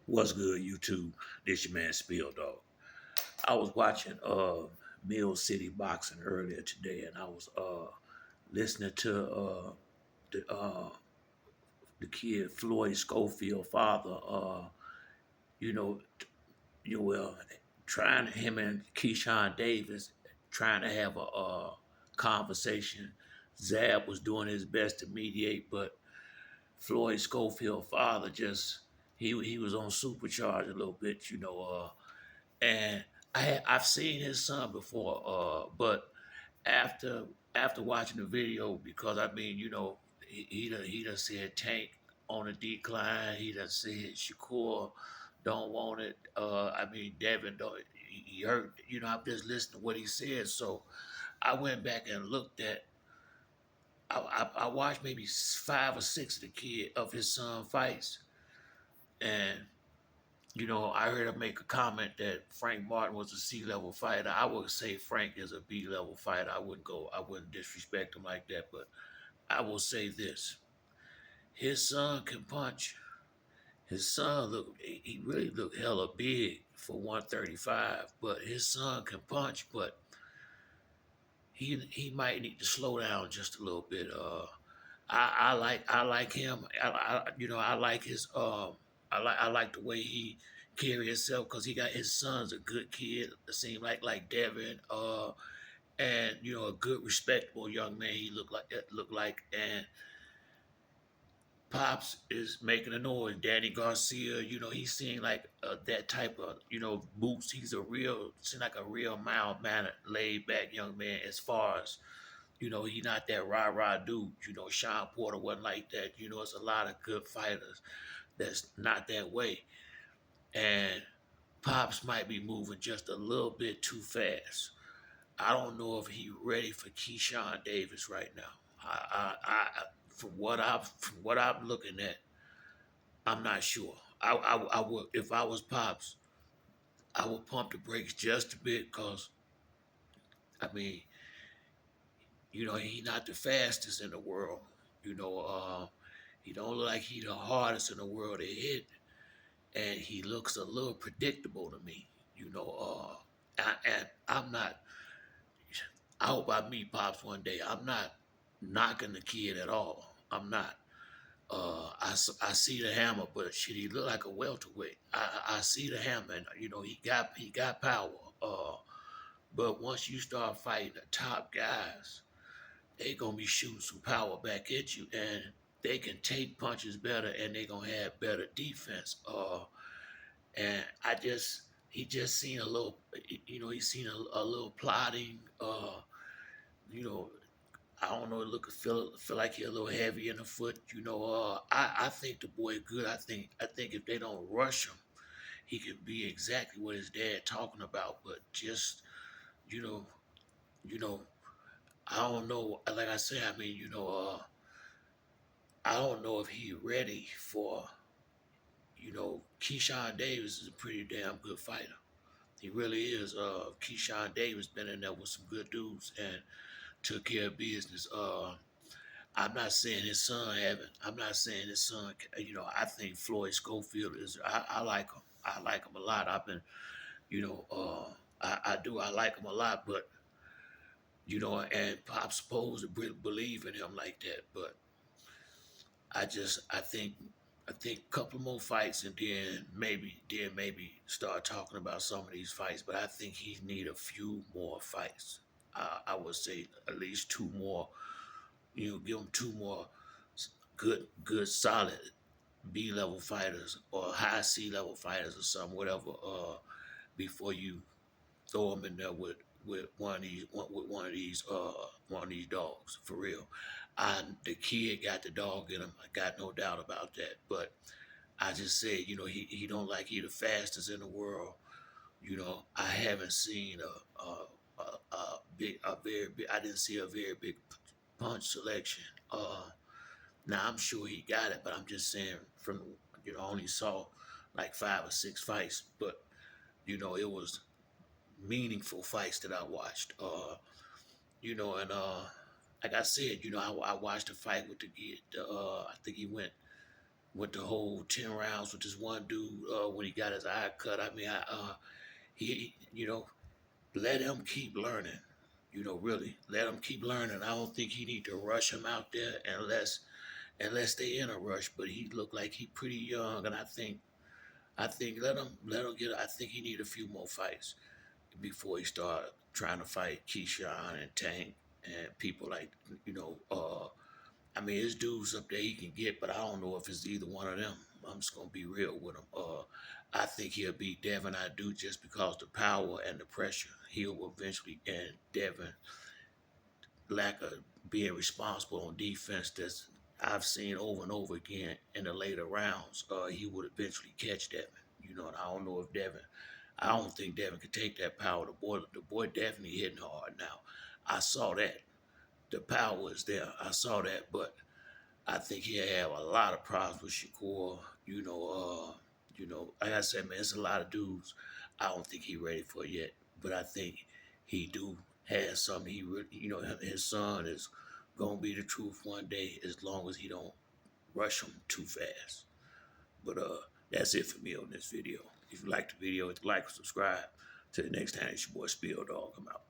What's good, YouTube? This your man Spill Dog. I was watching Mill City Boxing earlier today, and I was listening to the kid Floyd Schofield father. You know, well, trying him and Keyshawn Davis trying to have a conversation. Zab was doing his best to mediate, but Floyd Schofield father just he was on supercharge a little bit. And I've seen his son before, but after after watching the video, because I mean, he done said Tank on a decline. He done said Shakur don't want it. I mean, Devin don't. He hurt. I'm just listening to what he said. So I went back and looked at. I watched maybe 5 or 6 of the kid of his son fights, and I heard him make a comment that Frank Martin was a C-level fighter. I would say Frank is a B-level fighter. I wouldn't disrespect him like that, but I will say this. His son can punch. His son he really looked hella big for 135, but his son can punch, but he might need to slow down just a little bit. I like him. I like his I like the way he carry himself because he got his son's a good kid. It seemed like Devin, and a good respectable young man. He looked like, and Pops is making a noise. Danny Garcia, he seemed like that type of boots. Seemed like a real mild mannered, laid back young man. As far as he not that rah rah dude. Sean Porter wasn't like that. It's a lot of good fighters that's not that way. And Pops might be moving just a little bit too fast. I don't know if he ready for Keyshawn Davis right now. From what I'm looking at, I'm not sure. I would, if I was Pops, I would pump the brakes just a bit because I mean, he not the fastest in the world. You know, uh, he don't look like he the hardest in the world to hit, and he looks a little predictable to me. And I'm not. I hope I meet Pops one day. I'm not knocking the kid at all. I'm not. I see the hammer, but shit, he look like a welterweight. I see the hammer, and he got power. But once you start fighting the top guys, they gonna be shooting some power back at you, and they can take punches better, and they gonna have better defense. And he just seen a little, he seen a little plotting. You know, I don't know, feel like he a little heavy in the foot. I think the boy good. I think if they don't rush him, he could be exactly what his dad talking about. But just you know, you know, I don't know. Like I said, I mean, I don't know if he ready for. Keyshawn Davis is a pretty damn good fighter. He really is. Keyshawn Davis been in there with some good dudes and took care of business. I'm not saying his son haven't. I'm not saying his son. I think Floyd Schofield is. I like him. I like him a lot. I've been, I do. I like him a lot. But and Pop supposed to believe in him like that. But I think a couple more fights and then maybe start talking about some of these fights. But I think he need a few more fights. I would say at least two more. Give him two more good, solid B level fighters or high C level fighters or something, whatever. Before you throw him in there with one of these dogs for real. The kid got the dog in him. I got no doubt about that. But I just said, he don't like he the fastest in the world. I haven't seen a very big. I didn't see a very big punch selection. Now I'm sure he got it, but I'm just saying from I only saw like 5 or 6 fights, but it was meaningful fights that I watched. And like I said, I watched a fight with the kid. I think he went went the whole 10 rounds with this one dude when he got his eye cut. I mean, he, let him keep learning. Really, let him keep learning. I don't think he need to rush him out there unless they in a rush. But he looked like he pretty young, and I think let him get. I think he need a few more fights before he start trying to fight Keyshawn and Tank and people like you know. I mean, his dudes up there he can get, but I don't know if it's either one of them. I'm just gonna be real with him. I think he'll beat Devin. I do just because the power and the pressure. He'll eventually, and Devin lack of being responsible on defense that's I've seen over and over again in the later rounds. He would eventually catch Devin. And I don't know if Devin. I don't think Devin could take that power. The boy definitely hitting hard now. I saw that. The power is there. I saw that, but I think he'll have a lot of problems with Shakur. Like I said, man, it's a lot of dudes. I don't think he ready for it yet, but I think he do have something. He really, his son is gonna be the truth one day, as long as he don't rush him too fast. But that's it for me on this video. If you like the video, hit like and subscribe. Till the next time, it's your boy Spill Dog. I'm out.